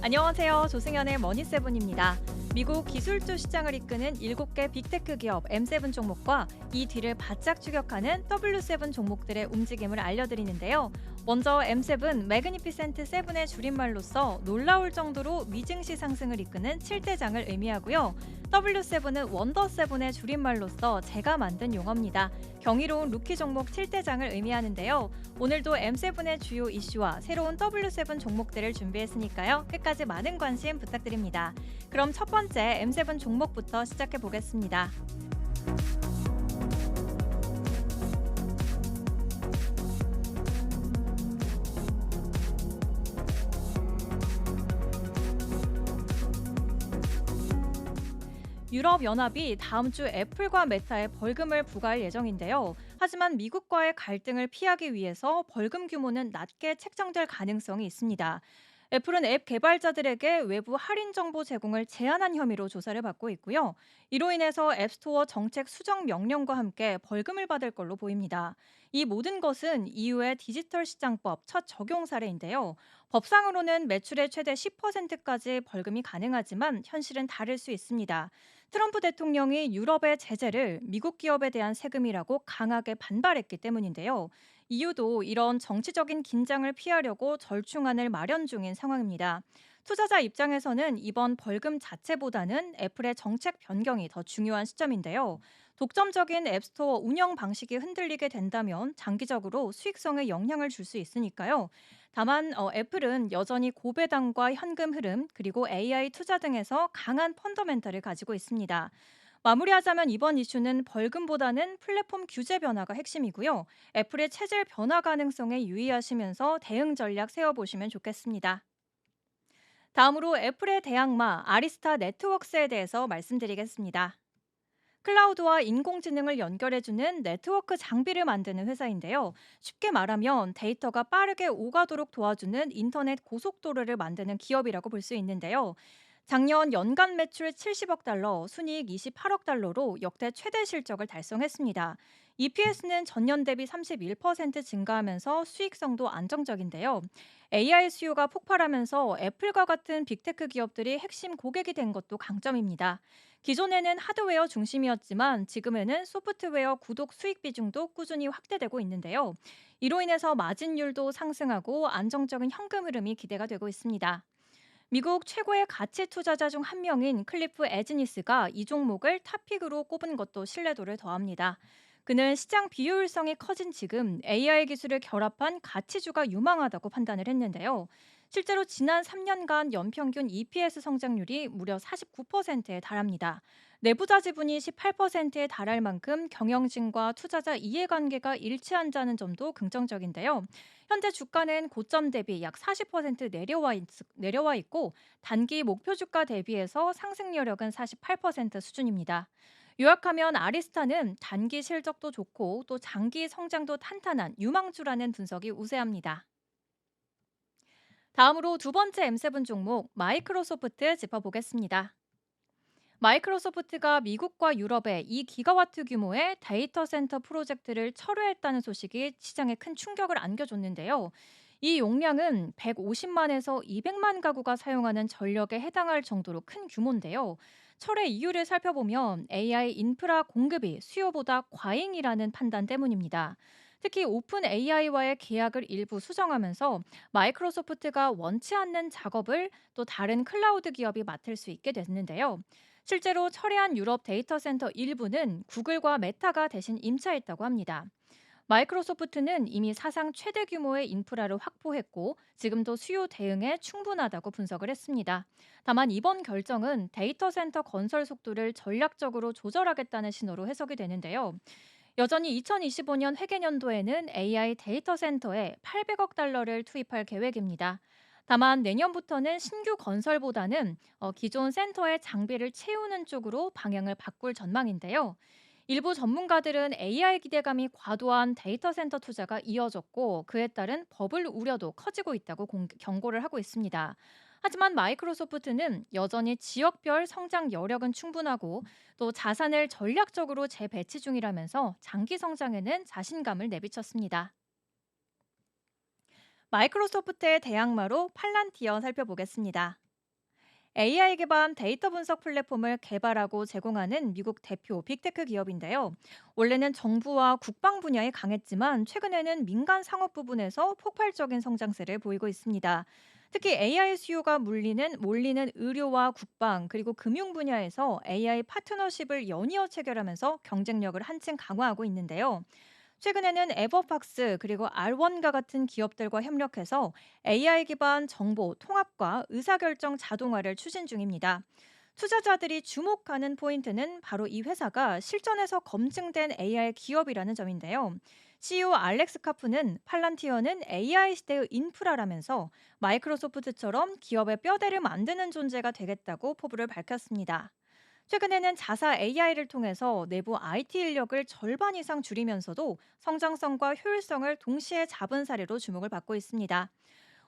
안녕하세요. 조승현의 머니세븐입니다. 미국 기술주 시장을 이끄는 7개 빅테크 기업 M7 종목과 이 뒤를 바짝 추격하는 W7 종목들의 움직임을 알려드리는데요. 먼저 M7 매그니피센트 7의 줄임말로서 놀라울 정도로 미증시 상승을 이끄는 7대장을 의미하고요. W7은 원더7의 줄임말로서 제가 만든 용어입니다. 경이로운 루키 종목 7대장을 의미하는데요. 오늘도 M7의 주요 이슈와 새로운 W7 종목들을 준비했으니까요. 끝까지 많은 관심 부탁드립니다. 그럼 첫 번째 M7 종목부터 시작해 보겠습니다. 유럽연합이 다음 주 애플과 메타에 벌금을 부과할 예정인데요. 하지만 미국과의 갈등을 피하기 위해서 벌금 규모는 낮게 책정될 가능성이 있습니다. 애플은 앱 개발자들에게 외부 할인 정보 제공을 제한한 혐의로 조사를 받고 있고요. 이로 인해서 앱스토어 정책 수정 명령과 함께 벌금을 받을 걸로 보입니다. 이 모든 것은 EU의 디지털 시장법 첫 적용 사례인데요. 법상으로는 매출의 최대 10%까지 벌금이 가능하지만 현실은 다를 수 있습니다. 트럼프 대통령이 유럽의 제재를 미국 기업에 대한 세금이라고 강하게 반발했기 때문인데요. 이유도 이런 정치적인 긴장을 피하려고 절충안을 마련 중인 상황입니다. 투자자 입장에서는 이번 벌금 자체보다는 애플의 정책 변경이 더 중요한 시점인데요. 독점적인 앱스토어 운영 방식이 흔들리게 된다면 장기적으로 수익성에 영향을 줄 수 있으니까요. 다만 애플은 여전히 고배당과 현금 흐름 그리고 AI 투자 등에서 강한 펀더멘털을 가지고 있습니다. 마무리하자면 이번 이슈는 벌금보다는 플랫폼 규제 변화가 핵심이고요. 애플의 체질 변화 가능성에 유의하시면서 대응 전략 세워보시면 좋겠습니다. 다음으로 애플의 대항마 아리스타 네트워크스에 대해서 말씀드리겠습니다. 클라우드와 인공지능을 연결해주는 네트워크 장비를 만드는 회사인데요. 쉽게 말하면 데이터가 빠르게 오가도록 도와주는 인터넷 고속도로를 만드는 기업이라고 볼 수 있는데요. 작년 연간 매출 70억 달러, 순이익 28억 달러로 역대 최대 실적을 달성했습니다. EPS는 전년 대비 31% 증가하면서 수익성도 안정적인데요. AI 수요가 폭발하면서 애플과 같은 빅테크 기업들이 핵심 고객이 된 것도 강점입니다. 기존에는 하드웨어 중심이었지만 지금에는 소프트웨어 구독 수익 비중도 꾸준히 확대되고 있는데요. 이로 인해서 마진율도 상승하고 안정적인 현금 흐름이 기대가 되고 있습니다. 미국 최고의 가치 투자자 중 한 명인 클리프 에즈니스가 이 종목을 탑픽으로 꼽은 것도 신뢰도를 더합니다. 그는 시장 비효율성이 커진 지금 AI 기술을 결합한 가치주가 유망하다고 판단을 했는데요. 실제로 지난 3년간 연평균 EPS 성장률이 무려 49%에 달합니다. 내부자 지분이 18%에 달할 만큼 경영진과 투자자 이해관계가 일치한다는 점도 긍정적인데요. 현재 주가는 고점 대비 약 40% 내려와 있고 단기 목표 주가 대비해서 상승 여력은 48% 수준입니다. 요약하면 아리스타는 단기 실적도 좋고 또 장기 성장도 탄탄한 유망주라는 분석이 우세합니다. 다음으로 두 번째 M7 종목 마이크로소프트 짚어보겠습니다. 마이크로소프트가 미국과 유럽에 2기가와트 규모의 데이터 센터 프로젝트를 철회했다는 소식이 시장에 큰 충격을 안겨줬는데요. 이 용량은 150만에서 200만 가구가 사용하는 전력에 해당할 정도로 큰 규모인데요. 철회 이유를 살펴보면 AI 인프라 공급이 수요보다 과잉이라는 판단 때문입니다. 특히 오픈 AI와의 계약을 일부 수정하면서 마이크로소프트가 원치 않는 작업을 또 다른 클라우드 기업이 맡을 수 있게 됐는데요. 실제로 철회한 유럽 데이터 센터 일부는 구글과 메타가 대신 임차했다고 합니다. 마이크로소프트는 이미 사상 최대 규모의 인프라를 확보했고 지금도 수요 대응에 충분하다고 분석을 했습니다. 다만 이번 결정은 데이터 센터 건설 속도를 전략적으로 조절하겠다는 신호로 해석이 되는데요. 여전히 2025년 회계년도에는 AI 데이터 센터에 800억 달러를 투입할 계획입니다. 다만 내년부터는 신규 건설보다는 기존 센터의 장비를 채우는 쪽으로 방향을 바꿀 전망인데요. 일부 전문가들은 AI 기대감이 과도한 데이터 센터 투자가 이어졌고 그에 따른 버블 우려도 커지고 있다고 경고를 하고 있습니다. 하지만 마이크로소프트는 여전히 지역별 성장 여력은 충분하고 또 자산을 전략적으로 재배치 중이라면서 장기 성장에는 자신감을 내비쳤습니다. 마이크로소프트의 대항마로 팔란티어 살펴보겠습니다. AI 기반 데이터 분석 플랫폼을 개발하고 제공하는 미국 대표 빅테크 기업인데요. 원래는 정부와 국방 분야에 강했지만 최근에는 민간 상업 부분에서 폭발적인 성장세를 보이고 있습니다. 특히 AI 수요가 몰리는 의료와 국방 그리고 금융 분야에서 AI 파트너십을 연이어 체결하면서 경쟁력을 한층 강화하고 있는데요. 최근에는 에버팍스 그리고 R1과 같은 기업들과 협력해서 AI 기반 정보 통합과 의사결정 자동화를 추진 중입니다. 투자자들이 주목하는 포인트는 바로 이 회사가 실전에서 검증된 AI 기업이라는 점인데요. CEO 알렉스 카프는 팔란티어는 AI 시대의 인프라라면서 마이크로소프트처럼 기업의 뼈대를 만드는 존재가 되겠다고 포부를 밝혔습니다. 최근에는 자사 AI를 통해서 내부 IT 인력을 절반 이상 줄이면서도 성장성과 효율성을 동시에 잡은 사례로 주목을 받고 있습니다.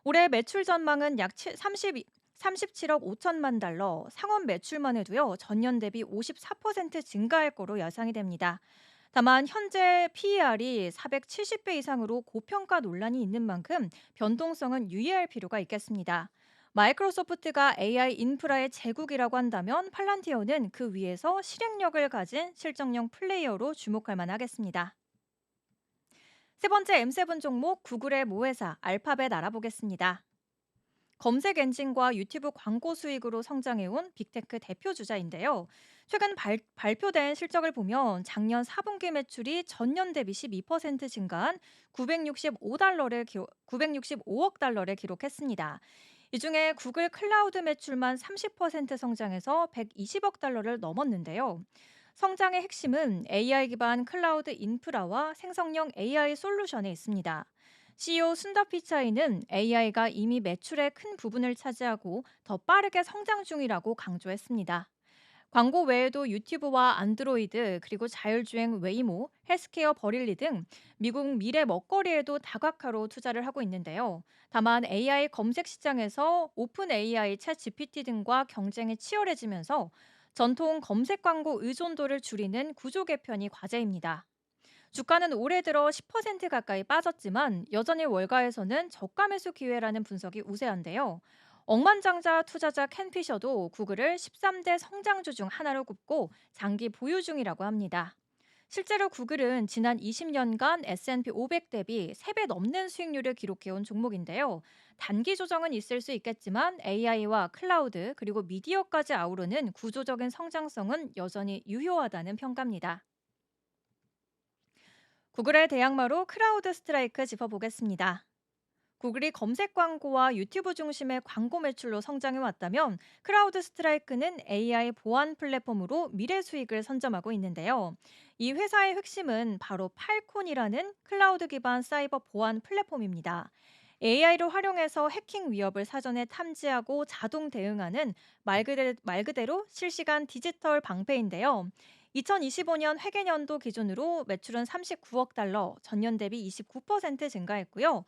올해 매출 전망은 약 37억 5천만 달러, 상업 매출만 해도요, 전년 대비 54% 증가할 거로 예상이 됩니다. 다만 현재 PER이 470배 이상으로 고평가 논란이 있는 만큼 변동성은 유의할 필요가 있겠습니다. 마이크로소프트가 AI 인프라의 제국이라고 한다면 팔란티어는 그 위에서 실행력을 가진 실정형 플레이어로 주목할 만하겠습니다. 세 번째 M7 종목 구글의 모회사 알파벳 알아보겠습니다. 검색 엔진과 유튜브 광고 수익으로 성장해온 빅테크 대표 주자인데요. 최근 발표된 실적을 보면 작년 4분기 매출이 전년 대비 12% 증가한 965억 달러를 기록했습니다. 이 중에 구글 클라우드 매출만 30% 성장해서 120억 달러를 넘었는데요. 성장의 핵심은 AI 기반 클라우드 인프라와 생성형 AI 솔루션에 있습니다. CEO 순다 피차이는 AI가 이미 매출의 큰 부분을 차지하고 더 빠르게 성장 중이라고 강조했습니다. 광고 외에도 유튜브와 안드로이드 그리고 자율주행 웨이모, 헬스케어 버릴리 등 미국 미래 먹거리에도 다각화로 투자를 하고 있는데요. 다만 AI 검색 시장에서 오픈 AI, 챗 GPT 등과 경쟁이 치열해지면서 전통 검색 광고 의존도를 줄이는 구조 개편이 과제입니다. 주가는 올해 들어 10% 가까이 빠졌지만 여전히 월가에서는 저가 매수 기회라는 분석이 우세한데요. 억만장자 투자자 켄 피셔도 구글을 13대 성장주 중 하나로 꼽고 장기 보유 중이라고 합니다. 실제로 구글은 지난 20년간 S&P 500 대비 3배 넘는 수익률을 기록해온 종목인데요. 단기 조정은 있을 수 있겠지만 AI와 클라우드 그리고 미디어까지 아우르는 구조적인 성장성은 여전히 유효하다는 평가입니다. 구글의 대항마로 크라우드 스트라이크 짚어보겠습니다. 구글이 검색 광고와 유튜브 중심의 광고 매출로 성장해 왔다면 크라우드 스트라이크는 AI 보안 플랫폼으로 미래 수익을 선점하고 있는데요. 이 회사의 핵심은 바로 팔콘이라는 클라우드 기반 사이버 보안 플랫폼입니다. AI를 활용해서 해킹 위협을 사전에 탐지하고 자동 대응하는 말 그대로 실시간 디지털 방패인데요. 2025년 회계연도 기준으로 매출은 39억 달러, 전년 대비 29% 증가했고요.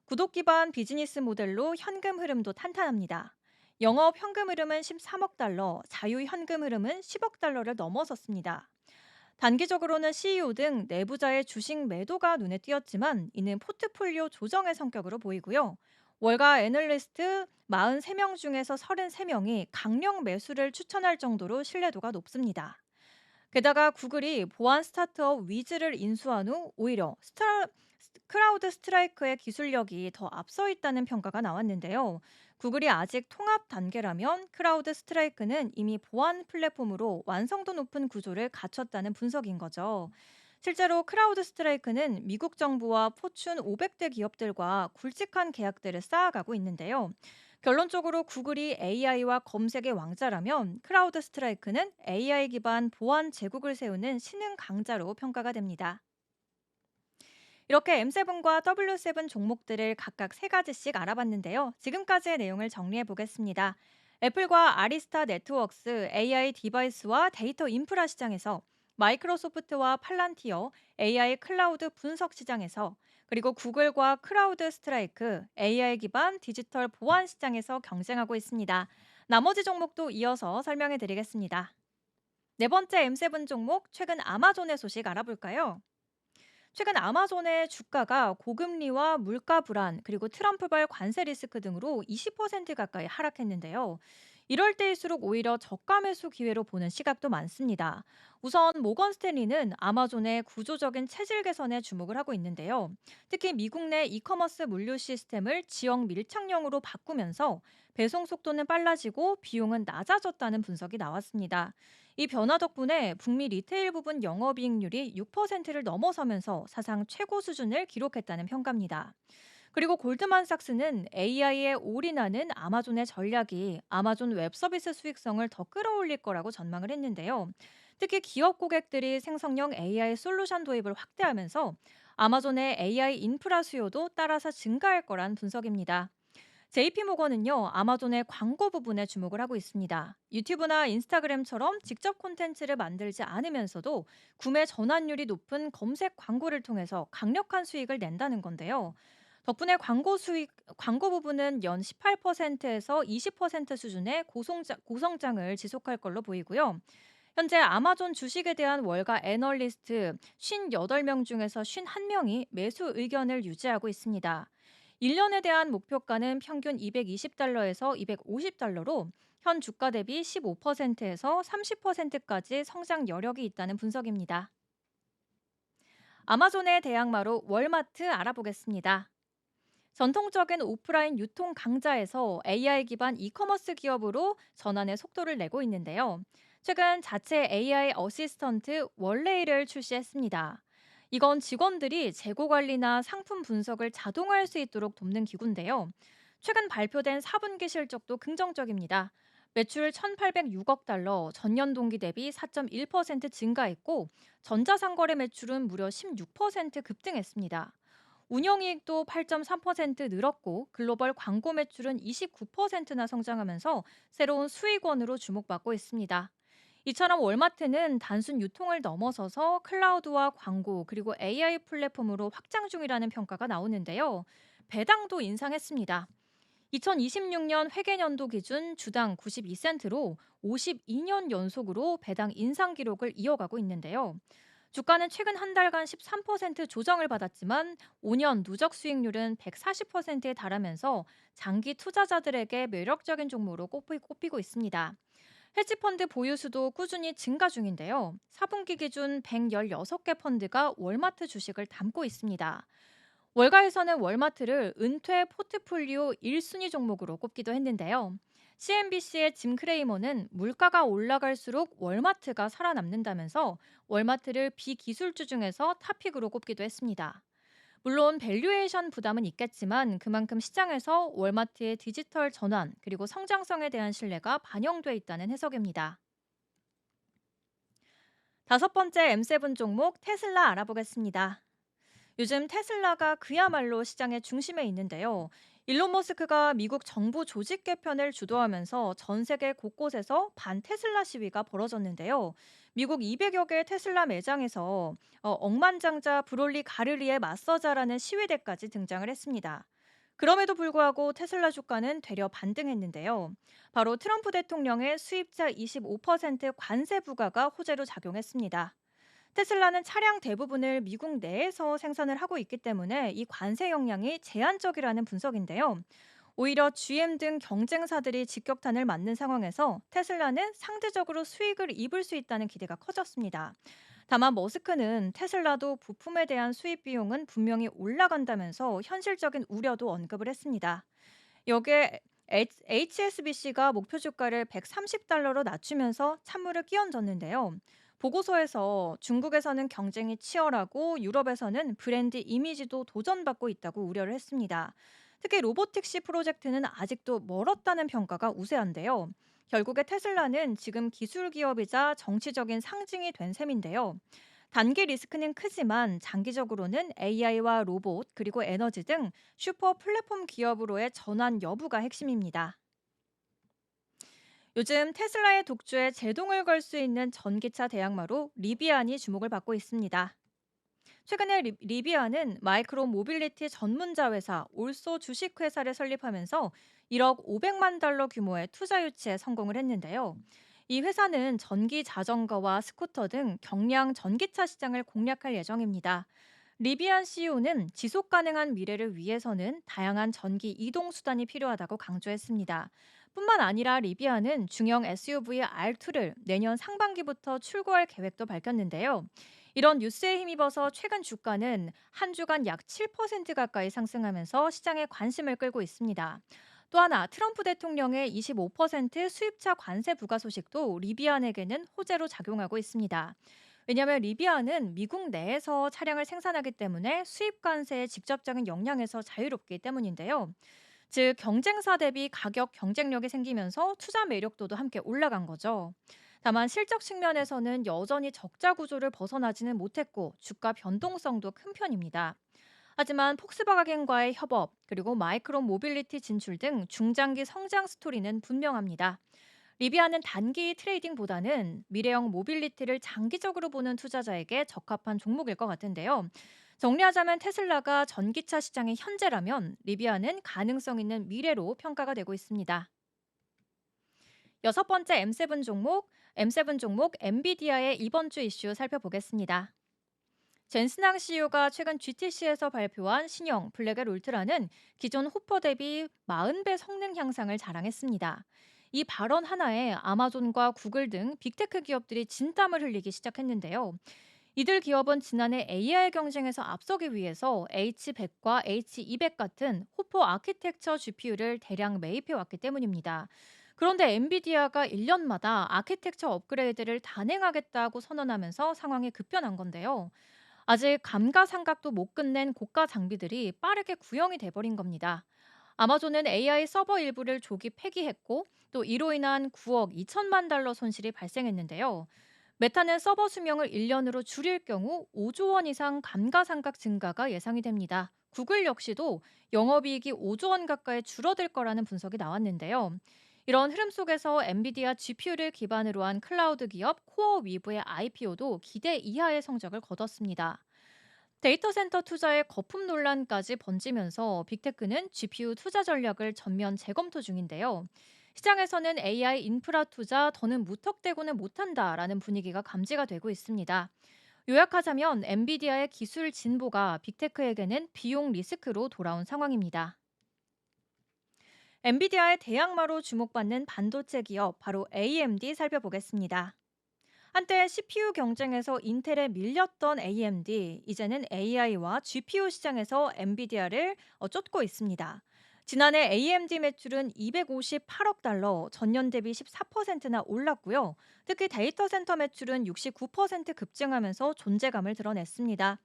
구독 기반 비즈니스 모델로 현금 흐름도 탄탄합니다. 영업 현금 흐름은 13억 달러, 자유 현금 흐름은 10억 달러를 넘어섰습니다. 단기적으로는 CEO 등 내부자의 주식 매도가 눈에 띄었지만 이는 포트폴리오 조정의 성격으로 보이고요. 월가 애널리스트 43명 중에서 33명이 강력 매수를 추천할 정도로 신뢰도가 높습니다. 게다가 구글이 보안 스타트업 위즈를 인수한 후 오히려 크라우드 스트라이크의 기술력이 더 앞서 있다는 평가가 나왔는데요. 구글이 아직 통합 단계라면 크라우드 스트라이크는 이미 보안 플랫폼으로 완성도 높은 구조를 갖췄다는 분석인 거죠. 실제로 크라우드 스트라이크는 미국 정부와 포춘 500대 기업들과 굵직한 계약들을 쌓아가고 있는데요. 결론적으로 구글이 AI와 검색의 왕자라면 크라우드 스트라이크는 AI 기반 보안 제국을 세우는 신흥 강자로 평가가 됩니다. 이렇게 M7과 W7 종목들을 각각 세 가지씩 알아봤는데요. 지금까지의 내용을 정리해 보겠습니다. 애플과 아리스타 네트워크스 AI 디바이스와 데이터 인프라 시장에서, 마이크로소프트와 팔란티어 AI 클라우드 분석 시장에서, 그리고 구글과 크라우드 스트라이크 AI 기반 디지털 보안 시장에서 경쟁하고 있습니다. 나머지 종목도 이어서 설명해 드리겠습니다. 네 번째 M7 종목, 최근 아마존의 소식 알아볼까요? 최근 아마존의 주가가 고금리와 물가 불안 그리고 트럼프발 관세 리스크 등으로 20% 가까이 하락했는데요. 이럴 때일수록 오히려 저가 매수 기회로 보는 시각도 많습니다. 우선 모건 스탠리는 아마존의 구조적인 체질 개선에 주목을 하고 있는데요. 특히 미국 내 이커머스 물류 시스템을 지역 밀착형으로 바꾸면서 배송 속도는 빨라지고 비용은 낮아졌다는 분석이 나왔습니다. 이 변화 덕분에 북미 리테일 부분 영업이익률이 6%를 넘어서면서 사상 최고 수준을 기록했다는 평가입니다. 그리고 골드만삭스는 AI에 올인하는 아마존의 전략이 아마존 웹 서비스 수익성을 더 끌어올릴 거라고 전망을 했는데요. 특히 기업 고객들이 생성형 AI 솔루션 도입을 확대하면서 아마존의 AI 인프라 수요도 따라서 증가할 거란 분석입니다. JP모건은요, 아마존의 광고 부분에 주목을 하고 있습니다. 유튜브나 인스타그램처럼 직접 콘텐츠를 만들지 않으면서도 구매 전환율이 높은 검색 광고를 통해서 강력한 수익을 낸다는 건데요. 덕분에 광고 부분은 연 18%에서 20% 수준의 고성장을 지속할 걸로 보이고요. 현재 아마존 주식에 대한 월가 애널리스트 58명 중에서 51명이 매수 의견을 유지하고 있습니다. 1년에 대한 목표가는 평균 220달러에서 250달러로 현 주가 대비 15%에서 30%까지 성장 여력이 있다는 분석입니다. 아마존의 대항마로 월마트 알아보겠습니다. 전통적인 오프라인 유통 강자에서 AI 기반 이커머스 기업으로 전환의 속도를 내고 있는데요. 최근 자체 AI 어시스턴트 월레이를 출시했습니다. 이건 직원들이 재고 관리나 상품 분석을 자동화할 수 있도록 돕는 기구인데요. 최근 발표된 4분기 실적도 긍정적입니다. 매출 1,806억 달러, 전년 동기 대비 4.1% 증가했고, 전자상거래 매출은 무려 16% 급등했습니다. 운영이익도 8.3% 늘었고 글로벌 광고 매출은 29%나 성장하면서 새로운 수익원으로 주목받고 있습니다. 이처럼 월마트는 단순 유통을 넘어서서 클라우드와 광고 그리고 AI 플랫폼으로 확장 중이라는 평가가 나오는데요. 배당도 인상했습니다. 2026년 회계연도 기준 주당 92센트로 52년 연속으로 배당 인상 기록을 이어가고 있는데요. 주가는 최근 한 달간 13% 조정을 받았지만 5년 누적 수익률은 140%에 달하면서 장기 투자자들에게 매력적인 종목으로 꼽히고 있습니다. 헤지펀드 보유수도 꾸준히 증가 중인데요. 4분기 기준 116개 펀드가 월마트 주식을 담고 있습니다. 월가에서는 월마트를 은퇴 포트폴리오 1순위 종목으로 꼽기도 했는데요. CNBC의 짐 크레이머는 물가가 올라갈수록 월마트가 살아남는다면서 월마트를 비기술주 중에서 탑픽으로 꼽기도 했습니다. 물론 밸류에이션 부담은 있겠지만 그만큼 시장에서 월마트의 디지털 전환 그리고 성장성에 대한 신뢰가 반영돼 있다는 해석입니다. 다섯 번째 M7 종목 테슬라 알아보겠습니다. 요즘 테슬라가 그야말로 시장의 중심에 있는데요. 일론 머스크가 미국 정부 조직 개편을 주도하면서 전 세계 곳곳에서 반테슬라 시위가 벌어졌는데요. 미국 200여 개 테슬라 매장에서 억만장자 브롤리 가르리에 맞서자라는 시위대까지 등장을 했습니다. 그럼에도 불구하고 테슬라 주가는 되려 반등했는데요. 바로 트럼프 대통령의 수입자 25% 관세 부과가 호재로 작용했습니다. 테슬라는 차량 대부분을 미국 내에서 생산을 하고 있기 때문에 이 관세 영향이 제한적이라는 분석인데요. 오히려 GM 등 경쟁사들이 직격탄을 맞는 상황에서 테슬라는 상대적으로 수익을 입을 수 있다는 기대가 커졌습니다. 다만 머스크는 테슬라도 부품에 대한 수입 비용은 분명히 올라간다면서 현실적인 우려도 언급을 했습니다. 여기에 HSBC가 목표 주가를 130달러로 낮추면서 찬물을 끼얹었는데요. 보고서에서 중국에서는 경쟁이 치열하고 유럽에서는 브랜드 이미지도 도전받고 있다고 우려를 했습니다. 특히 로보틱시 프로젝트는 아직도 멀었다는 평가가 우세한데요. 결국에 테슬라는 지금 기술 기업이자 정치적인 상징이 된 셈인데요. 단기 리스크는 크지만 장기적으로는 AI와 로봇 그리고 에너지 등 슈퍼 플랫폼 기업으로의 전환 여부가 핵심입니다. 요즘 테슬라의 독주에 제동을 걸 수 있는 전기차 대항마로 리비안이 주목을 받고 있습니다. 최근에 리비안은 마이크로 모빌리티 전문자 회사 올소 주식회사를 설립하면서 1억 500만 달러 규모의 투자 유치에 성공을 했는데요. 이 회사는 전기 자전거와 스쿠터 등 경량 전기차 시장을 공략할 예정입니다. 리비안 CEO는 지속 가능한 미래를 위해서는 다양한 전기 이동 수단이 필요하다고 강조했습니다. 뿐만 아니라 리비아는 중형 SUV R2를 내년 상반기부터 출고할 계획도 밝혔는데요. 이런 뉴스에 힘입어서 최근 주가는 한 주간 약 7% 가까이 상승하면서 시장의 관심을 끌고 있습니다. 또 하나 트럼프 대통령의 25% 수입차 관세 부과 소식도 리비안에게는 호재로 작용하고 있습니다. 왜냐하면 리비아는 미국 내에서 차량을 생산하기 때문에 수입 관세의 직접적인 영향에서 자유롭기 때문인데요. 즉 경쟁사 대비 가격 경쟁력이 생기면서 투자 매력도도 함께 올라간 거죠. 다만 실적 측면에서는 여전히 적자 구조를 벗어나지는 못했고 주가 변동성도 큰 편입니다. 하지만 폭스바겐과의 협업, 그리고 마이크로 모빌리티 진출 등 중장기 성장 스토리는 분명합니다. 리비아는 단기 트레이딩보다는 미래형 모빌리티를 장기적으로 보는 투자자에게 적합한 종목일 것 같은데요. 정리하자면 테슬라가 전기차 시장의 현재라면 리비아는 가능성 있는 미래로 평가가 되고 있습니다. 여섯 번째 M7 종목 엔비디아의 이번 주 이슈 살펴보겠습니다. 젠슨항 CEO가 최근 GTC에서 발표한 신형 블랙엘 울트라는 기존 호퍼 대비 40배 성능 향상을 자랑했습니다. 이 발언 하나에 아마존과 구글 등 빅테크 기업들이 진땀을 흘리기 시작했는데요. 이들 기업은 지난해 AI 경쟁에서 앞서기 위해서 H100과 H200 같은 호퍼 아키텍처 GPU를 대량 매입해 왔기 때문입니다. 그런데 엔비디아가 1년마다 아키텍처 업그레이드를 단행하겠다고 선언하면서 상황이 급변한 건데요. 아직 감가상각도 못 끝낸 고가 장비들이 빠르게 구형이 돼버린 겁니다. 아마존은 AI 서버 일부를 조기 폐기했고 또 이로 인한 9억 2천만 달러 손실이 발생했는데요. 메타는 서버 수명을 1년으로 줄일 경우 5조 원 이상 감가상각 증가가 예상이 됩니다. 구글 역시도 영업이익이 5조 원 가까이 줄어들 거라는 분석이 나왔는데요. 이런 흐름 속에서 엔비디아 GPU를 기반으로 한 클라우드 기업 코어위브의 IPO도 기대 이하의 성적을 거뒀습니다. 데이터 센터 투자의 거품 논란까지 번지면서 빅테크는 GPU 투자 전략을 전면 재검토 중인데요. 시장에서는 AI 인프라 투자 더는 무턱대고는 못한다라는 분위기가 감지가 되고 있습니다. 요약하자면 엔비디아의 기술 진보가 빅테크에게는 비용 리스크로 돌아온 상황입니다. 엔비디아의 대항마로 주목받는 반도체 기업 바로 AMD 살펴보겠습니다. 한때 CPU 경쟁에서 인텔에 밀렸던 AMD, 이제는 AI와 GPU 시장에서 엔비디아를 쫓고 있습니다. 지난해 AMD 매출은 258억 달러, 전년 대비 14%나 올랐고요. 특히 데이터 센터 매출은 69% 급증하면서 존재감을 드러냈습니다.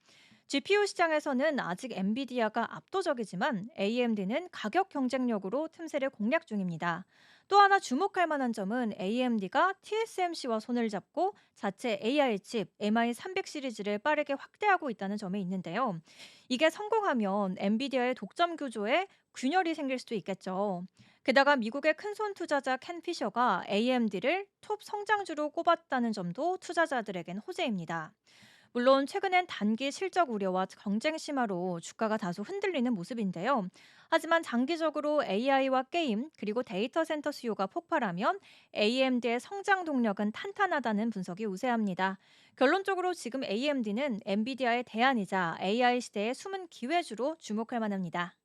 GPU 시장에서는 아직 엔비디아가 압도적이지만 AMD는 가격 경쟁력으로 틈새를 공략 중입니다. 또 하나 주목할 만한 점은 AMD가 TSMC와 손을 잡고 자체 AI 칩 MI300 시리즈를 빠르게 확대하고 있다는 점에 있는데요. 이게 성공하면 엔비디아의 독점 구조에 균열이 생길 수도 있겠죠. 게다가 미국의 큰손 투자자 켄 피셔가 AMD를 톱 성장주로 꼽았다는 점도 투자자들에겐 호재입니다. 물론 최근엔 단기 실적 우려와 경쟁 심화로 주가가 다소 흔들리는 모습인데요. 하지만 장기적으로 AI와 게임 그리고 데이터 센터 수요가 폭발하면 AMD의 성장 동력은 탄탄하다는 분석이 우세합니다. 결론적으로 지금 AMD는 엔비디아의 대안이자 AI 시대의 숨은 기회주로 주목할 만합니다.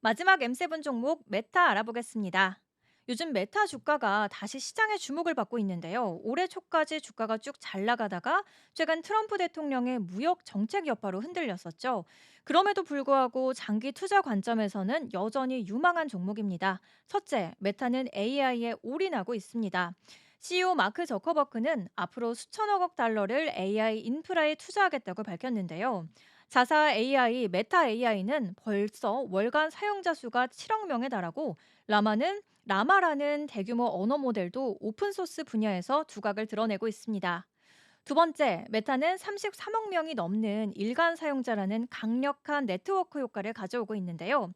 마지막 M7 종목 메타 알아보겠습니다. 요즘 메타 주가가 다시 시장의 주목을 받고 있는데요. 올해 초까지 주가가 쭉 잘 나가다가 최근 트럼프 대통령의 무역 정책 여파로 흔들렸었죠. 그럼에도 불구하고 장기 투자 관점에서는 여전히 유망한 종목입니다. 첫째, 메타는 AI에 올인하고 있습니다. CEO 마크 저커버크는 앞으로 수천억 달러를 AI 인프라에 투자하겠다고 밝혔는데요. 자사 AI 메타 AI는 벌써 월간 사용자 수가 7억 명에 달하고 라마라는 대규모 언어 모델도 오픈소스 분야에서 두각을 드러내고 있습니다. 두 번째, 메타는 33억 명이 넘는 일간 사용자라는 강력한 네트워크 효과를 가져오고 있는데요.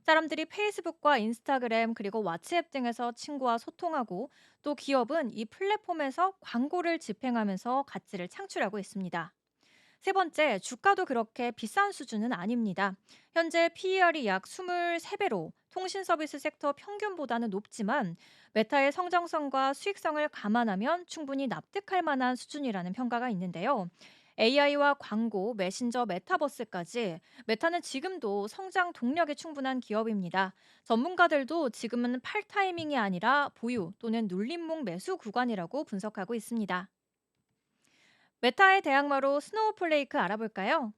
사람들이 페이스북과 인스타그램 그리고 왓츠앱 등에서 친구와 소통하고 또 기업은 이 플랫폼에서 광고를 집행하면서 가치를 창출하고 있습니다. 세 번째, 주가도 그렇게 비싼 수준은 아닙니다. 현재 PER이 약 23배로 통신 서비스 섹터 평균보다는 높지만 메타의 성장성과 수익성을 감안하면 충분히 납득할 만한 수준이라는 평가가 있는데요. AI와 광고, 메신저, 메타버스까지 메타는 지금도 성장 동력이 충분한 기업입니다. 전문가들도 지금은 팔 타이밍이 아니라 보유 또는 눌림목 매수 구간이라고 분석하고 있습니다. 메타의 대항마로 스노우플레이크 알아볼까요?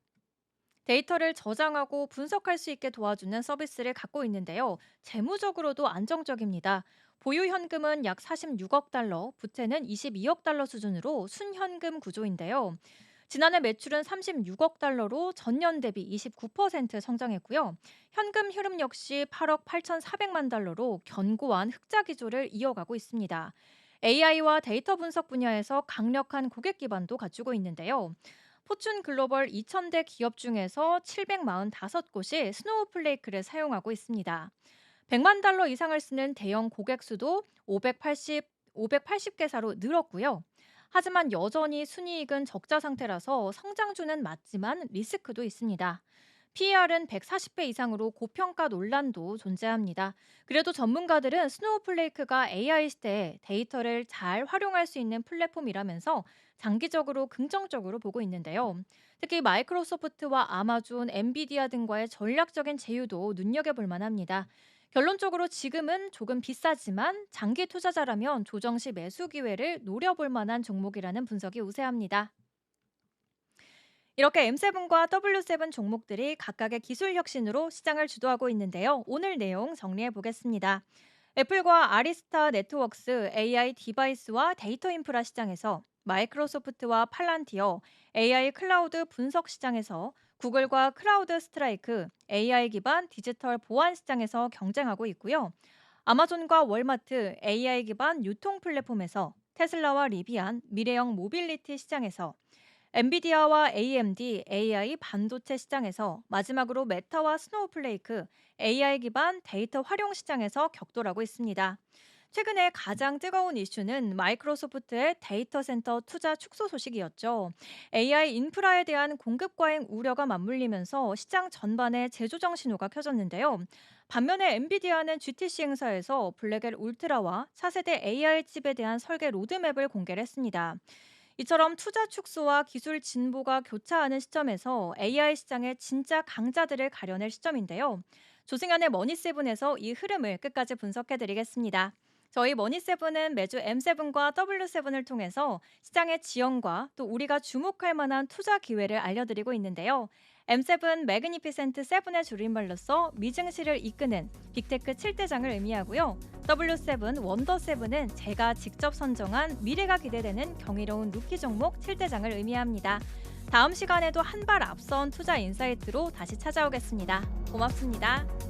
데이터를 저장하고 분석할 수 있게 도와주는 서비스를 갖고 있는데요. 재무적으로도 안정적입니다. 보유 현금은 약 46억 달러, 부채는 22억 달러 수준으로 순현금 구조인데요. 지난해 매출은 36억 달러로 전년 대비 29% 성장했고요. 현금 흐름 역시 8억 8,400만 달러로 견고한 흑자 기조를 이어가고 있습니다. AI와 데이터 분석 분야에서 강력한 고객 기반도 갖추고 있는데요. 포춘 글로벌 2000대 기업 중에서 745곳이 스노우플레이크를 사용하고 있습니다. 100만 달러 이상을 쓰는 대형 고객 수도 580개사로 늘었고요. 하지만 여전히 순이익은 적자 상태라서 성장주는 맞지만 리스크도 있습니다. PER은 140배 이상으로 고평가 논란도 존재합니다. 그래도 전문가들은 스노우플레이크가 AI 시대에 데이터를 잘 활용할 수 있는 플랫폼이라면서 장기적으로 긍정적으로 보고 있는데요. 특히 마이크로소프트와 아마존, 엔비디아 등과의 전략적인 제휴도 눈여겨볼 만합니다. 결론적으로 지금은 조금 비싸지만 장기 투자자라면 조정 시 매수 기회를 노려볼 만한 종목이라는 분석이 우세합니다. 이렇게 M7과 W7 종목들이 각각의 기술 혁신으로 시장을 주도하고 있는데요. 오늘 내용 정리해 보겠습니다. 애플과 아리스타 네트워크스 AI 디바이스와 데이터 인프라 시장에서, 마이크로소프트와 팔란티어 AI 클라우드 분석 시장에서, 구글과 크라우드 스트라이크 AI 기반 디지털 보안 시장에서 경쟁하고 있고요. 아마존과 월마트 AI 기반 유통 플랫폼에서, 테슬라와 리비안 미래형 모빌리티 시장에서, 엔비디아와 AMD AI 반도체 시장에서, 마지막으로 메타와 스노우플레이크 AI 기반 데이터 활용 시장에서 격돌하고 있습니다. 최근에 가장 뜨거운 이슈는 마이크로소프트의 데이터 센터 투자 축소 소식이었죠. AI 인프라에 대한 공급 과잉 우려가 맞물리면서 시장 전반에 재조정 신호가 켜졌는데요. 반면에 엔비디아는 GTC 행사에서 블랙엘 울트라와 차세대 AI 칩에 대한 설계 로드맵을 공개를 했습니다. 이처럼 투자 축소와 기술 진보가 교차하는 시점에서 AI 시장의 진짜 강자들을 가려낼 시점인데요. 조승현의 머니세븐에서 이 흐름을 끝까지 분석해드리겠습니다. 저희 머니세븐은 매주 M7과 W7을 통해서 시장의 지형과 또 우리가 주목할 만한 투자 기회를 알려드리고 있는데요. M7 매그니피센트 7의 줄임말로써 미증시를 이끄는 빅테크 7대장을 의미하고요. W7 원더 7은 제가 직접 선정한 미래가 기대되는 경이로운 루키 종목 7대장을 의미합니다. 다음 시간에도 한 발 앞선 투자 인사이트로 다시 찾아오겠습니다. 고맙습니다.